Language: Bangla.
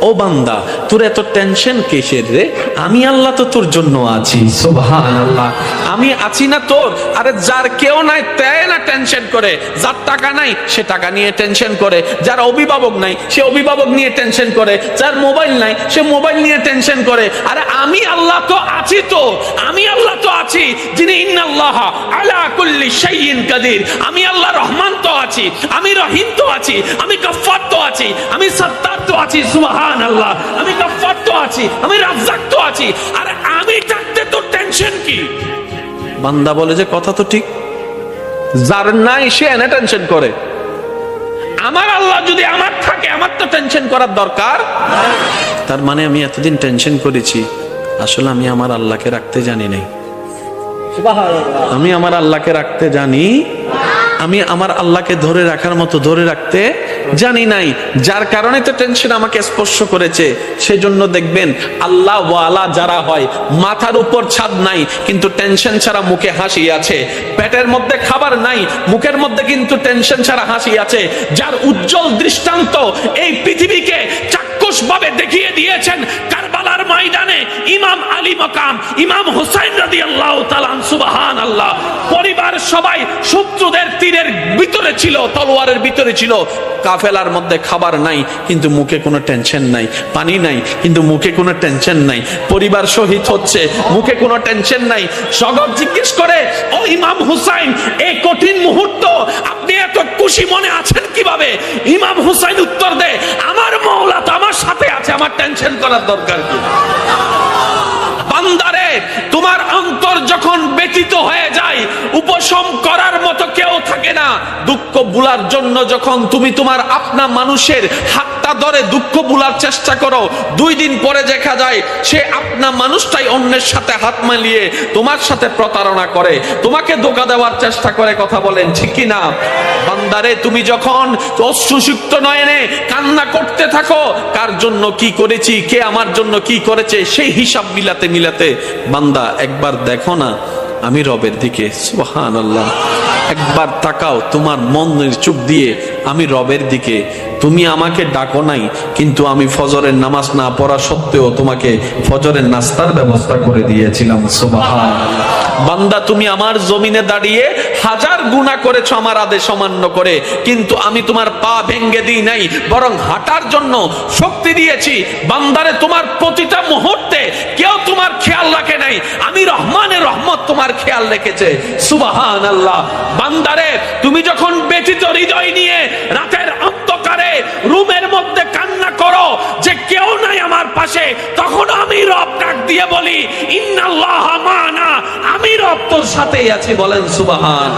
ও বান্দা, তোর এত টেনশন কিসের রে? আমি আল্লাহ তো তোর জন্য আছি। সুবহানাল্লাহ, আমি আছি না তোর? আরে যার কেউ নাই তাই না টেনশন করে, যার টাকা নাই সে টাকা নিয়ে টেনশন করে, যার অভিভাবক নাই সে অভিভাবক নিয়ে টেনশন করে, যার মোবাইল নাই সে মোবাইল নিয়ে টেনশন করে। আরে আমি আল্লাহ তো আছি, তো আমি আল্লাহ তো আছি যিনি ইন্নাল্লাহ আলা কুল্লি শাইইন কাদির। আমি আল্লাহ রহমান তো আছি, আমি রহিম তো আছি, আমি গফফার তো আছি, আমি সত্তার তো আছি। সুবহানাল্লাহ, আমি গফফার তো আছি, আমি রাজ্জাক তো আছি। আরে আমি থাকতে তো টেনশন কি? বান্দা বলে যে কথা তো ঠিক, যার নাই সে এনে টেনশন করে। আমার আল্লাহ যদি আমার থাকে, আমার তো টেনশন করার দরকার। তার মানে আমি এতদিন টেনশন করেছি, আসলে আমি আমার আল্লাহকে রাখতে জানি নাই। আমি আমার আল্লাহকে রাখতে জানি, আমি আমার আল্লাহকে ধরে রাখার মতো ধরে রাখতে জানি নাই, যার কারণে তো টেনশন আমাকে স্পর্শ করেছে। সেজন্য দেখবেন আল্লাহ ওয়ালা যারা হয়, মাথার উপর ছাদ নাই কিন্তু টেনশন ছাড়া মুখে হাসি আছে, পেটের মধ্যে খাবার নাই মুখের মধ্যে কিন্তু টেনশন ছাড়া হাসি আছে, যার উজ্জ্বল দৃষ্টান্ত এই পৃথিবীকে চাক্ষুষ ভাবে দেখিয়ে দিয়েছেন কারবালার ময়দানে ইমাম আলী মাকাম ইমাম হুসাইন রাদিয়াল্লাহু তাআলা। সুবহানাল্লাহ, পরিবার সবাই শত্রুদের তীরের ভিতরে ছিল, তলোয়ারের ভিতরে ছিল, কাফেলার মধ্যে খাবার নাই কিন্তু মুখে কোনো টেনশন নাই, পানি নাই কিন্তু মুখে কোনো টেনশন নাই, পরিবার শহীদ হচ্ছে মুখে কোনো টেনশন নাই। জগৎ জিজ্ঞেস করে, ও ইমাম হুসাইন, এই কঠিন মুহূর্ত আপনি এত খুশি মনে আছেন কিভাবে? ইমাম হুসাইন উত্তর দেয়, আমার মাওলা তো আমার সাথে আছে, আমার টেনশন করার দরকার কি? বান্দারে, তোমার অন্তর যখন ব্যথিত হয়ে যায়, উপশম করার মতো কেউ থাকে না। দুঃখ ভুলার জন্য যখন তুমি তোমার আপনা মানুষের হাতটা ধরে দুঃখ ভুলার চেষ্টা করো, 2 দিন পরে দেখা যায় সে আপনা মানুষটাই অন্যের সাথে হাত মিলিয়ে তোমার সাথে প্রতারণা করে, তোমাকে ধোঁকা দেওয়ার চেষ্টা করে। কথা বলেন ঠিক কি না? বান্দারে, তুমি যখন অশ্রুসিক্ত নয়নে কান্না করতে থাকো, কার জন্য কি করেছি, কে আমার জন্য কি করেছে, সেই হিসাব মিলাতে মিলাতে বান্দা একবার দেখো না আমি রবের দিকে। সুবহানাল্লাহ, একবার তাকাও তোমার মনের চোখ দিয়ে আমি রবের দিকে। তুমি আমাকে ডাকো নাই কিন্তু আমি ফজরের নামাজ না পড়া সত্ত্বেও তোমাকে ফজরের নাস্তার ব্যবস্থা করে দিয়েছিলাম। সুবহানাল্লাহ, বান্দা তুমি আমার জমিনে দাঁড়িয়ে 1000 গুনাহ করেছো আমার আদেশ অমান্য করে, কিন্তু আমি তোমার পা ভেঙে দিই নাই, বরং হাঁটার জন্য শক্তি দিয়েছি। বান্দারে, তোমার প্রতিটা মুহূর্তে কেউ তোমার খেয়াল রাখে নাই, আমি রহমানের রহমত তোমার খেয়াল রেখেছে। সুবহানাল্লাহ, বান্দারে, তুমি যখন ব্যথিত হৃদয় নিয়ে রাতের অন্ধকারে রুমের মধ্যে কান্না করো যে কেউ নাই আমার পাশে, তখন আমি রব ডাক দিয়ে বলি, ইন্নাল্লাহা মা'না, আমি রব তোর সাথেই আছি। বলেন সুবহান।